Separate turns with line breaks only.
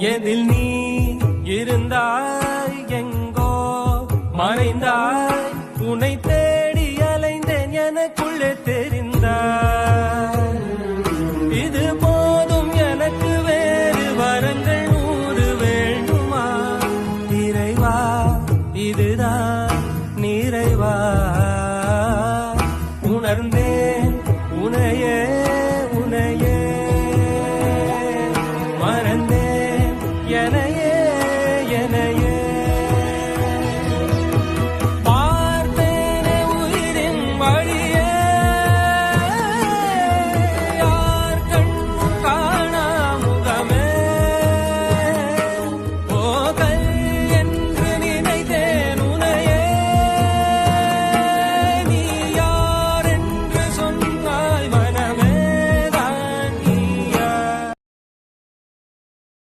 எதில் நீ இருந்தாய் எங்கோ மறைந்தாய் உன்னை தேடி அலைந்தேன் எனக்குள்ளே தெரிந்தாய் இது போதும் எனக்கு வேறு வரங்கள் 100 வேண்டுமா இறைவா இதுதான் நிறைவா உணர்ந்தேன் உனையே உனையே மறந்தேன் என